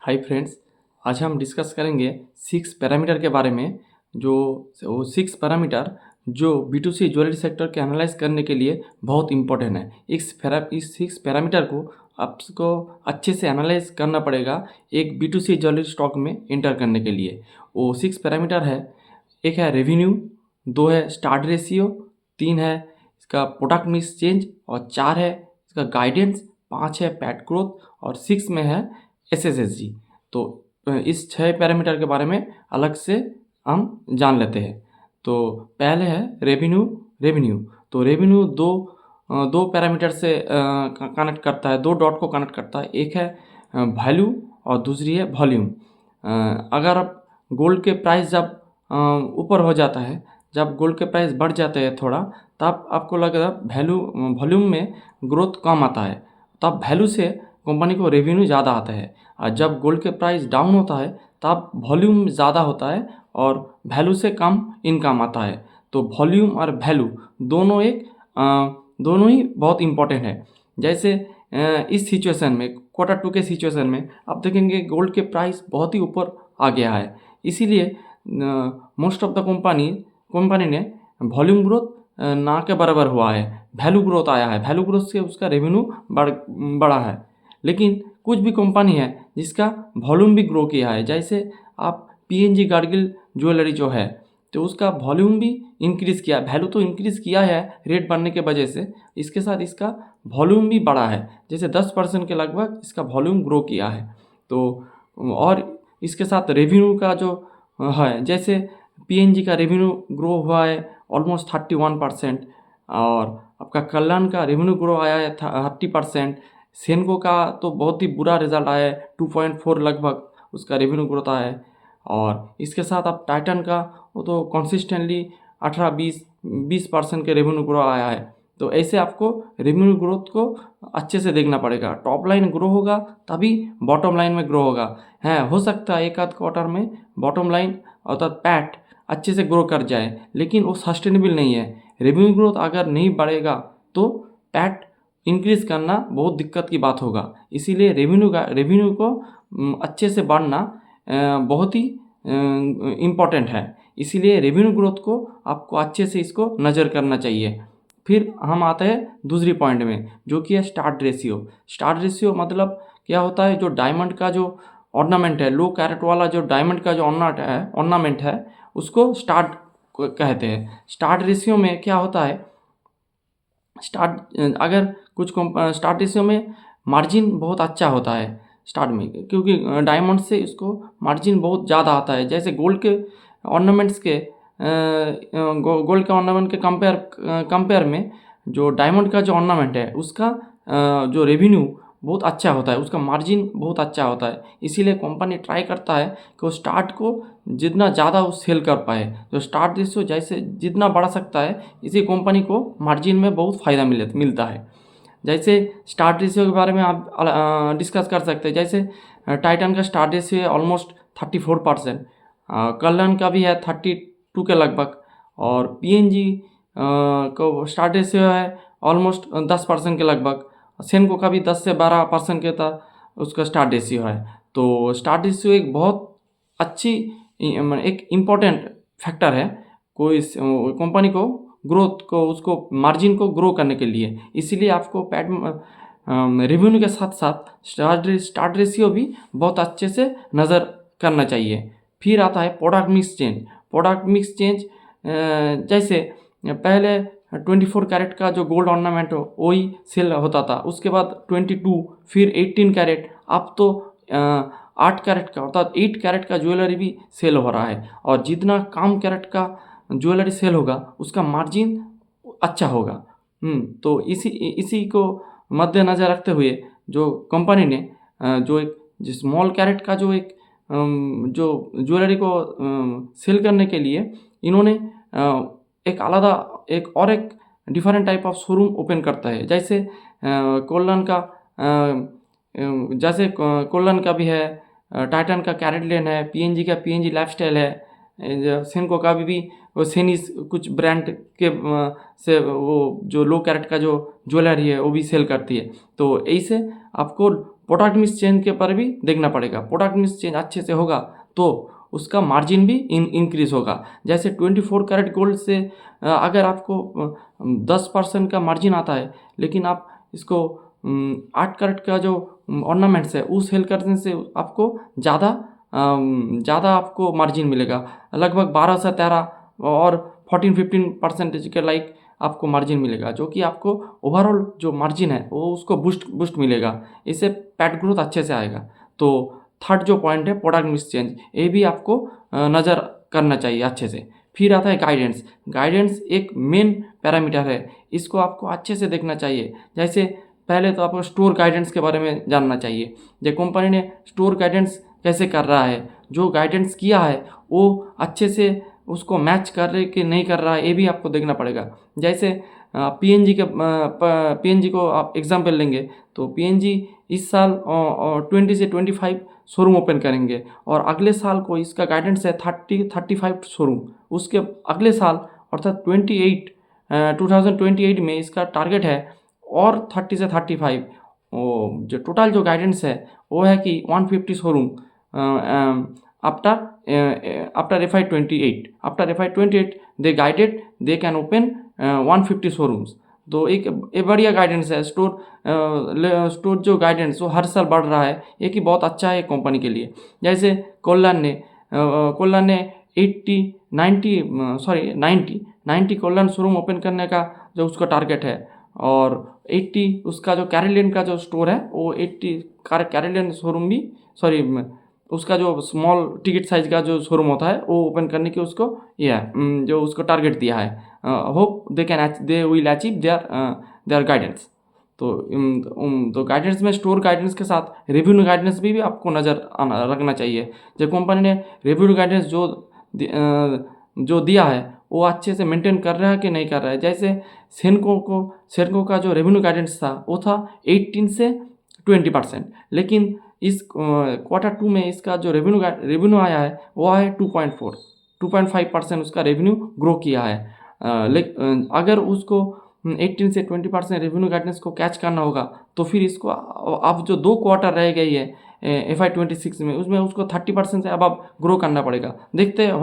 Hi friends, आज हम discuss करेंगे 6 पैरामीटर के बारे में। जो वो 6 पैरामीटर जो B2C ज्वेलरी सेक्टर के एनालाइज करने के लिए बहुत इंपॉर्टेंट है। इस 6 पैरामीटर को आपको अच्छे से एनालाइज करना पड़ेगा एक B2C ज्वेलरी स्टॉक में एंटर करने के लिए। वो 6 पैरामीटर है। एक है रेवेन्यू, 2 है स्टार्ट रेशियो, 3 है इसका प्रोडक्ट मिक्स चेंज, और 4 है इसका गाइडेंस, 5 है पैट ग्रोथ, और 6 में है SSSG। तो इस 6 पैरामीटर के बारे में अलग से हम जान लेते हैं। तो पहले है रेवेन्यू। तो रेवेन्यू दो पैरामीटर से कनेक्ट करता है, 2 डॉट को कनेक्ट करता है। एक है वैल्यू और दूसरी है वॉल्यूम। अगर आप गोल्ड के प्राइस जब ऊपर हो जाता है, जब गोल्ड के प्राइस बढ़ जाते हैं थोड़ा, तब आपको लगेगा वॉल्यूम में ग्रोथ कम आता है, तब वैल्यू से कंपनी को रेवेन्यू ज़्यादा आता है। और जब गोल्ड के प्राइस डाउन होता है तब वॉल्यूम ज़्यादा होता है और वैल्यू से कम इनकम आता है। तो वॉल्यूम और वैल्यू दोनों ही बहुत इम्पोर्टेंट है। जैसे इस सिचुएशन में, Q2 के सिचुएशन में आप देखेंगे गोल्ड के प्राइस बहुत ही ऊपर आ गया है। इसीलिए मोस्ट ऑफ द कंपनी ने वॉल्यूम ग्रोथ ना के बराबर हुआ है, वैल्यू ग्रोथ आया है। वैल्यू ग्रोथ से उसका रेवेन्यू बढ़ा है। लेकिन कुछ भी कंपनी है जिसका वॉल्यूम भी ग्रो किया है, जैसे आप PNG गार्गिल ज्वेलरी जो है, तो उसका वॉल्यूम भी इंक्रीज़ किया। वैल्यू तो इंक्रीज़ किया है रेट बढ़ने के वजह से, इसके साथ इसका वॉल्यूम भी बढ़ा है। जैसे 10% के लगभग इसका वॉल्यूम ग्रो किया है। तो और इसके साथ रेवेन्यू का जो है, जैसे PNG का रेवेन्यू ग्रो हुआ है ऑलमोस्ट 31%, और आपका कल्याण का रेवेन्यू ग्रो आया है 30%। सेनको का तो बहुत ही बुरा रिजल्ट आया है, 2.4 लगभग उसका रेवेन्यू ग्रोथ आया है। और इसके साथ आप टाइटन का, वो तो कंसिस्टेंटली 18-20% के रेवेन्यू ग्रो आया है। तो ऐसे आपको रेवेन्यू ग्रोथ को अच्छे से देखना पड़ेगा। टॉप लाइन ग्रो होगा तभी बॉटम लाइन में ग्रो होगा। हो सकता है एक आध क्वार्टर में बॉटम लाइन अर्थात पैट अच्छे से ग्रो कर जाए, लेकिन वो सस्टेनेबल नहीं है। रेवेन्यू ग्रोथ अगर नहीं बढ़ेगा तो पैट इंक्रीज़ करना बहुत दिक्कत की बात होगा। इसीलिए रेवेन्यू को अच्छे से बढ़ना बहुत ही इम्पॉर्टेंट है। इसीलिए रेवेन्यू ग्रोथ को आपको अच्छे से इसको नज़र करना चाहिए। फिर हम आते हैं दूसरी पॉइंट में, जो कि है स्टार्ट रेशियो। स्टार्ट रेशियो मतलब क्या होता है, जो डायमंड का जो ऑर्नामेंट है, लो कैरेट वाला जो डायमंड का जो ऑर्नामेंट है, उसको स्टार्ट कहते हैं। स्टार्ट रेशियो में क्या होता है, स्टार्ट रेशियो में मार्जिन बहुत अच्छा होता है स्टार्ट में, क्योंकि डायमंड से इसको मार्जिन बहुत ज़्यादा आता है। जैसे गोल्ड के ऑर्नामेंट्स के गोल्ड के ऑर्नामेंट के कंपेयर में जो डायमंड का जो ऑर्नामेंट है उसका जो रेवेन्यू बहुत अच्छा होता है, उसका मार्जिन बहुत अच्छा होता है। इसीलिए कंपनी ट्राई करता है कि वो स्टार्ट को जितना ज़्यादा वो सेल कर पाए। तो स्टार्ट रेशियो जैसे जितना बढ़ा सकता है, इसी कंपनी को मार्जिन में बहुत फ़ायदा मिलता है। जैसे स्टार्ट रेशियो के बारे में आप डिस्कस कर सकते हैं। जैसे टाइटन का स्टार्ट रेशियो है ऑलमोस्ट 34%, कल्याण का भी है 32 के लगभग, और PNG को स्टार्ट रेशियो है ऑलमोस्ट 10% के लगभग। सेनको का भी 10 से 12% के था उसका स्टार्ट रेशियो है। तो स्टार्ट रेशियो एक बहुत अच्छी एक इम्पॉर्टेंट फैक्टर है कोई कंपनी को ग्रोथ को, उसको मार्जिन को ग्रो करने के लिए। इसीलिए आपको रेवेन्यू के साथ साथ स्टार्ट रेशियो भी बहुत अच्छे से नज़र करना चाहिए। फिर आता है प्रोडक्ट मिक्स चेंज। जैसे पहले 24 कैरेट का जो गोल्ड ऑर्नामेंट हो वही सेल होता था, उसके बाद 22, फिर 18 कैरेट, अब तो 8 कैरेट का अर्थात 8 कैरेट का ज्वेलरी भी सेल हो रहा है। और जितना कम कैरेट का ज्वेलरी सेल होगा उसका मार्जिन अच्छा होगा। तो इसी को मद्देनज़र रखते हुए जो कंपनी ने जो स्मॉल कैरेट का जो जो ज्वेलरी को सेल करने के लिए इन्होंने एक different type of showroom open करता है। जैसे कोल्लन का भी है, टाइटन का कैरेट लेन है, PNG का PNG लाइफस्टाइल है, सेनको का भी वो सेनिस कुछ ब्रांड के से वो जो लो कैरेट का जो ज्वेलरी है वो भी सेल करती है। तो ऐसे आपको प्रोडक्ट मिक्स चेंज के पर भी देखना पड़ेगा। प्रोडक्ट मिक्स चेंज अच्छे से होगा तो उसका मार्जिन भी इंक्रीज होगा। जैसे 24 कैरेट गोल्ड से अगर आपको 10% का मार्जिन आता है, लेकिन आप इसको 8 कैरेट का जो ऑर्नामेंट्स है वो सेल करने से आपको ज़्यादा आपको मार्जिन मिलेगा, लगभग 12 से 13 और 14-15% के लाइक आपको मार्जिन मिलेगा, जो कि आपको ओवरऑल जो मार्जिन है वो उसको बूस्ट मिलेगा। इससे पैट ग्रोथ अच्छे से आएगा। तो थर्ड जो पॉइंट है प्रोडक्ट मिक्स चेंज, ये भी आपको नज़र करना चाहिए अच्छे से। फिर आता है गाइडेंस। गाइडेंस एक मेन पैरामीटर है, इसको आपको अच्छे से देखना चाहिए। जैसे पहले तो आपको स्टोर गाइडेंस के बारे में जानना चाहिए, जो कंपनी ने स्टोर गाइडेंस कैसे कर रहा है, जो गाइडेंस किया है वो अच्छे से उसको मैच कर रहे कि नहीं कर रहा है, ये भी आपको देखना पड़ेगा। जैसे पीएनजी को आप एग्जाम्पल लेंगे तो पीएनजी इस साल 20 से 25 शोरूम ओपन करेंगे और अगले साल को इसका गाइडेंस है 30-35 शोरूम। उसके अगले साल अर्थात 2028 में इसका टारगेट है और 30 से 35। जो टोटल जो गाइडेंस है वो है कि 150 showroom after FY28 they guided they can open 150 showrooms. तो एक बढ़िया गाइडेंस है। स्टोर जो गाइडेंस वो हर साल बढ़ रहा है, ये कि बहुत अच्छा है कंपनी के लिए। जैसे कोल्लान ने 90 कोल्लान शोरूम ओपन करने का जो उसका टारगेट है, और 80 उसका जो कैरोलिन का जो स्टोर है वो 80 कैरोलिन शोरूम भी उसका जो स्मॉल टिकट साइज का जो शोरूम होता है वो ओपन करने की उसको जो उसको टारगेट दिया है। Hope they will achieve their guidance. तो गाइडेंस में स्टोर गाइडेंस के साथ रेवेन्यू गाइडेंस भी आपको नज़र रखना चाहिए। जो कंपनी ने रेवेन्यू गाइडेंस जो दिया है वो अच्छे से मेंटेन कर रहा है कि नहीं कर रहा है। जैसे सेनको का जो रेवेन्यू गाइडेंस था वो था 18 से 20%, लेकिन इस Q2 में इसका जो रेवेन्यू आया है वो है 2.5% उसका रेवेन्यू ग्रो किया है। अगर उसको 18 से 20% रेवेन्यू गाइडेंस को कैच करना होगा तो फिर इसको अब जो 2 क्वार्टर रह गई है FY26 में, उसमें उसको 30% से अब ग्रो करना पड़ेगा। देखते हैं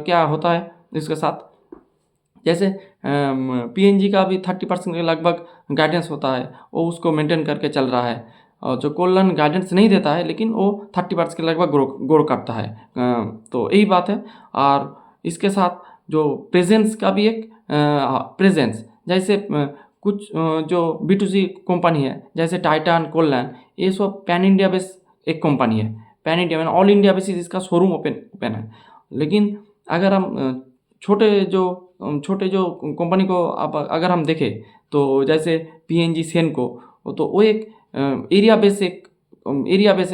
क्या होता है इसके साथ। जैसे पीएनजी का भी 30% के लगभग गाइडेंस होता है, वो उसको मेंटेन करके चल रहा है। और जो कोल्लान गाइडेंस नहीं देता है लेकिन वो 30% के लगभग ग्रो करता है। तो यही बात है। और इसके साथ जो प्रेजेंस का भी एक प्रेजेंस, जैसे कुछ जो B2C कंपनी है जैसे टाइटन, कोल्लान, ये सब पैन इंडिया बेस एक कंपनी है। पैन इंडिया में ऑल इंडिया बेसिस इसका शोरूम ओपन है। लेकिन अगर हम छोटे जो कंपनी को अगर हम देखें तो जैसे पीएनजी, सेनको, तो वो एक एरिया बेस एक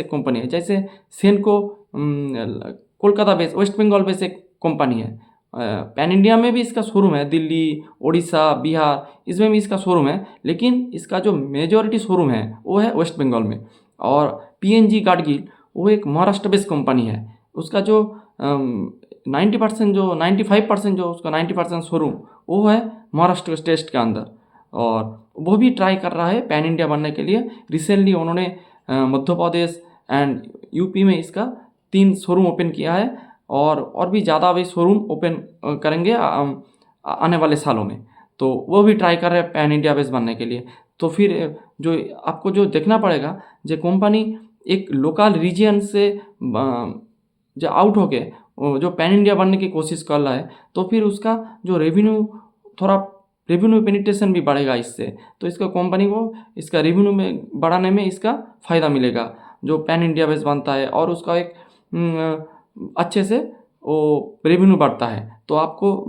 कंपनी है। जैसे Senco Kolkata base, West Bengal base एक कंपनी है। पैन इंडिया में भी इसका शोरूम है, दिल्ली, उड़ीसा, बिहार, इसमें भी इसका शोरूम है, लेकिन इसका जो मेजॉरिटी शोरूम है वो है वेस्ट बंगाल में। और पीएनजी गाडगिल वो एक महाराष्ट्र बेस्ड कंपनी है। उसका जो 95% जो उसका 90% शोरूम वो है महाराष्ट्र स्टेट के अंदर, और वो भी ट्राई कर रहा है पैन इंडिया बनने के लिए। रिसेंटली उन्होंने मध्य प्रदेश एंड यूपी में इसका 3 शोरूम ओपन किया है, और भी ज़्यादा भी शोरूम ओपन करेंगे आने वाले सालों में। तो वो भी ट्राई कर रहे हैं पैन इंडिया बेस बनने के लिए। तो फिर जो आपको जो देखना पड़ेगा, जो कंपनी एक लोकल रीजन से जो आउट होके जो पैन इंडिया बनने की कोशिश कर रहा है, तो फिर उसका जो रेवेन्यू पेनिट्रेशन भी बढ़ेगा इससे। तो इसका कंपनी को इसका रेवेन्यू में बढ़ाने में इसका फ़ायदा मिलेगा जो पैन इंडिया बेस बनता है, और उसका एक अच्छे से वो रेवेन्यू बढ़ता है। तो आपको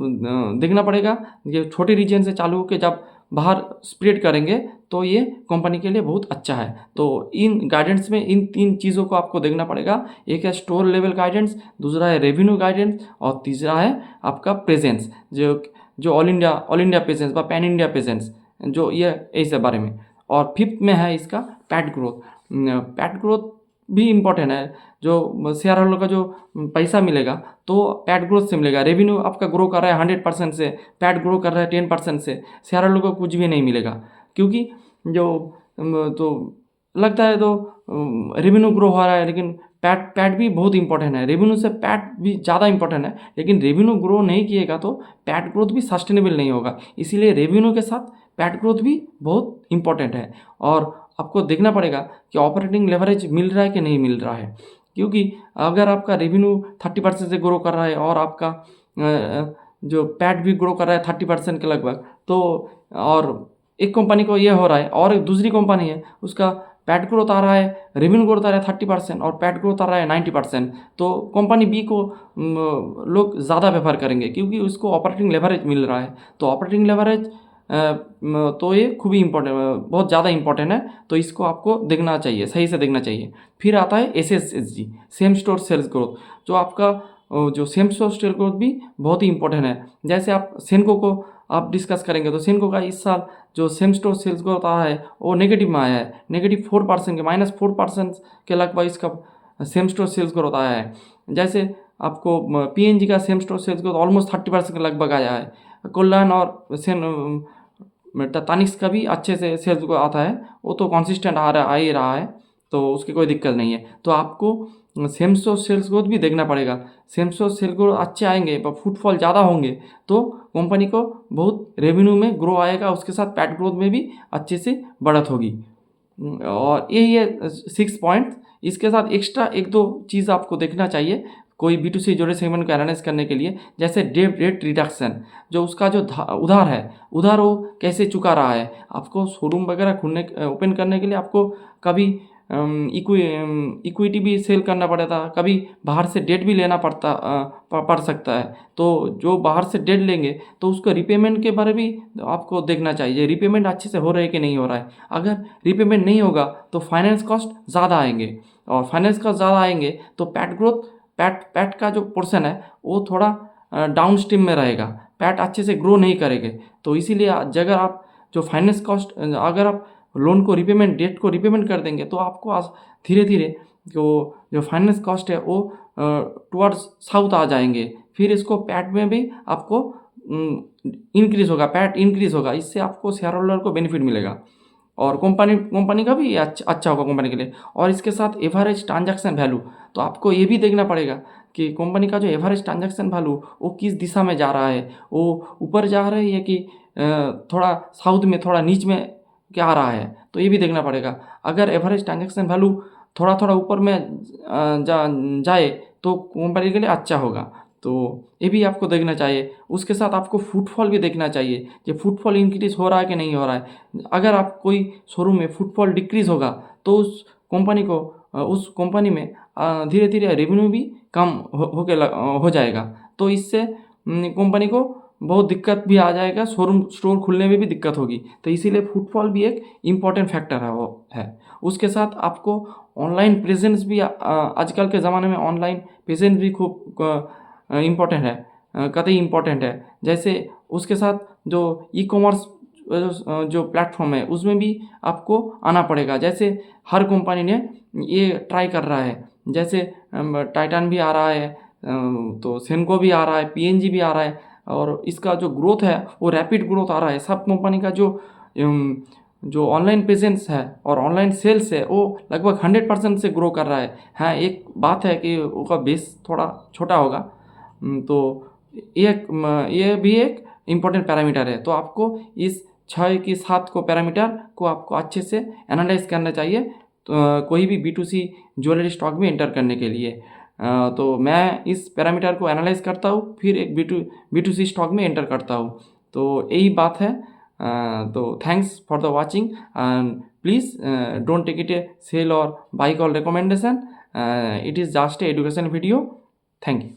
देखना पड़ेगा ये छोटे रीजन से चालू होकर जब बाहर स्प्रेड करेंगे तो ये कंपनी के लिए बहुत अच्छा है। तो इन गाइडेंस में इन 3 चीज़ों को आपको देखना पड़ेगा। एक है स्टोर लेवल गाइडेंस, दूसरा है रेवेन्यू गाइडेंस, और तीसरा है आपका प्रेजेंस, जो ऑल इंडिया प्रेजेंस व पैन इंडिया प्रेजेंस, जो ये ऐसे बारे में। और फिफ्थ में है इसका पैट ग्रोथ भी इम्पोर्टेंट है। जो शेयर होल्डर का जो पैसा मिलेगा तो पैट ग्रोथ से मिलेगा। रेवेन्यू आपका ग्रो कर रहा है 100% से, पैट ग्रो कर रहा है 10% से, शेयर होल्डर को कुछ भी नहीं मिलेगा। क्योंकि जो तो लगता है तो रेवेन्यू ग्रो हो रहा है, लेकिन पैट भी बहुत इंपॉर्टेंट है। रेवेन्यू से पैट भी ज़्यादा इंपॉर्टेंट है, लेकिन रेवेन्यू ग्रो नहीं किएगा तो पैट ग्रोथ भी सस्टेनेबल नहीं होगा। इसीलिए रेवेन्यू के साथ पैट ग्रोथ भी बहुत इंपॉर्टेंट है। और आपको देखना पड़ेगा कि ऑपरेटिंग लेवरेज मिल रहा है कि नहीं मिल रहा है, क्योंकि अगर आपका रेवेन्यू 30% से ग्रो कर रहा है और आपका जो पैट भी ग्रो कर रहा है 30% के लगभग, तो और एक कंपनी को ये हो रहा है और एक दूसरी कंपनी है उसका पैट ग्रोथ आ रहा है, रेवेन्यू ग्रोथ आ रहा है 30% और पैट ग्रोथ आ रहा है 90%, तो कंपनी बी को लोग ज़्यादा प्रेफर करेंगे क्योंकि उसको ऑपरेटिंग लेवरेज मिल रहा है। तो ऑपरेटिंग लेवरेज तो ये खूब ही इंपॉर्टेंट, बहुत ज़्यादा इंपॉर्टेंट है, तो इसको आपको देखना चाहिए, सही से देखना चाहिए। फिर आता है SSSG, same store sales growth, जो आपका जो सेम स्टोर सेल्स ग्रोथ भी बहुत ही इंपॉर्टेंट है। जैसे आप सेनको को आप डिस्कस करेंगे तो सेनको का इस साल जो सेम स्टोर सेल्स ग्रोथ आया है वो नेगेटिव में आया है, -4% के -4% के लगभग इसका सेम स्टोर सेल्स ग्रोथ आया है। जैसे आपको PNG का same store sales growth almost 30% के लगभग आया है। कल्याण और तानिक्स का भी अच्छे से सेल्स को आता है, वो तो कंसिस्टेंट आ ही रहा है, तो उसकी कोई दिक्कत नहीं है। तो आपको सेम स्टोर सेल्स ग्रोथ भी देखना पड़ेगा। सेम स्टोर सेल्स ग्रोथ अच्छे आएंगे पर फुटफॉल ज़्यादा होंगे तो कंपनी को बहुत रेवेन्यू में ग्रो आएगा, उसके साथ पैट ग्रोथ में भी अच्छे से बढ़त होगी। और यही है 6 पॉइंट। इसके साथ एक्स्ट्रा 1-2 चीज़ आपको देखना चाहिए कोई B2C जोड़े सेगमेंट को एनालाइज करने के लिए, जैसे डेट रेट रिडक्शन, जो उसका जो उधार है, उधार वो कैसे चुका रहा है। आपको शोरूम वगैरह ओपन करने के लिए आपको कभी इक्विटी भी सेल करना पड़ता, कभी बाहर से डेट भी लेना पड़ सकता है। तो जो बाहर से डेट लेंगे तो उसको रिपेमेंट के बारे भी आपको देखना चाहिए, रिपेमेंट अच्छे से हो रहा है कि नहीं हो रहा है। अगर रिपेमेंट नहीं होगा तो फाइनेंस कॉस्ट ज़्यादा आएंगे, और फाइनेंस कॉस्ट ज़्यादा आएंगे तो पैट का जो पोर्शन है वो थोड़ा डाउन स्ट्रीम में रहेगा, पैट अच्छे से ग्रो नहीं करेंगे। तो इसीलिए अगर आप जो फाइनेंस कॉस्ट, अगर आप लोन को रिपेमेंट डेट को रिपेमेंट कर देंगे तो आपको धीरे धीरे जो फाइनेंस कॉस्ट है वो टुवर्ड्स साउथ आ जाएंगे। फिर इसको पैट में भी आपको इंक्रीज़ होगा, पैट इंक्रीज़ होगा, इससे आपको शेयर होल्डर को बेनिफिट मिलेगा और कंपनी का भी अच्छा होगा कंपनी के लिए। और इसके साथ एवरेज ट्रांजैक्शन वैल्यू, तो आपको ये भी देखना पड़ेगा कि कंपनी का जो एवरेज ट्रांजैक्शन वैल्यू वो किस दिशा में जा रहा है, वो ऊपर जा रहा है या कि थोड़ा साउथ में, थोड़ा नीच में क्या आ रहा है, तो ये भी देखना पड़ेगा। अगर एवरेज ट्रांजैक्शन वैल्यू थोड़ा थोड़ा ऊपर में जाए तो कंपनी के लिए अच्छा होगा, तो ये भी आपको देखना चाहिए। उसके साथ आपको फुटफॉल भी देखना चाहिए कि फुटफॉल इंक्रीज हो रहा है कि नहीं हो रहा है। अगर आप कोई शोरूम में फुटफॉल डिक्रीज होगा तो उस कंपनी में धीरे धीरे रेवेन्यू भी कम हो जाएगा, तो इससे कंपनी को बहुत दिक्कत भी आ जाएगा, स्टोर खुलने में भी दिक्कत होगी। तो इसीलिए फुटफॉल भी एक इम्पॉर्टेंट फैक्टर है। उसके साथ आपको ऑनलाइन प्रेजेंस भी आजकल के ज़माने में ऑनलाइन प्रेजेंस भी खूब इम्पॉर्टेंट है, कतई इम्पॉर्टेंट है। जैसे उसके साथ जो ई-कॉमर्स जो प्लेटफॉर्म है उसमें भी आपको आना पड़ेगा। जैसे हर कंपनी ने ये ट्राई कर रहा है, जैसे टाइटन भी आ रहा है, तो सेनको भी आ रहा है, PNG भी आ रहा है, और इसका जो ग्रोथ है वो रैपिड ग्रोथ आ रहा है। सब कंपनी का जो ऑनलाइन प्रेजेंस है और ऑनलाइन सेल्स है वो लगभग 100% से ग्रो कर रहा है। हाँ, एक बात है कि उसका बेस थोड़ा छोटा होगा, तो ये भी एक इम्पोर्टेंट पैरामीटर है। तो आपको इस 6 की 7 को पैरामीटर को आपको अच्छे से एनालाइज करना चाहिए, तो कोई भी B2C ज्वेलरी स्टॉक में एंटर करने के लिए। तो मैं इस पैरामीटर को एनालाइज करता हूँ, फिर एक B2C स्टॉक में एंटर करता हूँ। तो यही बात है। तो thanks for the watching and please don't take it a sale और buy call recommendation. It is just a education video. Thank you.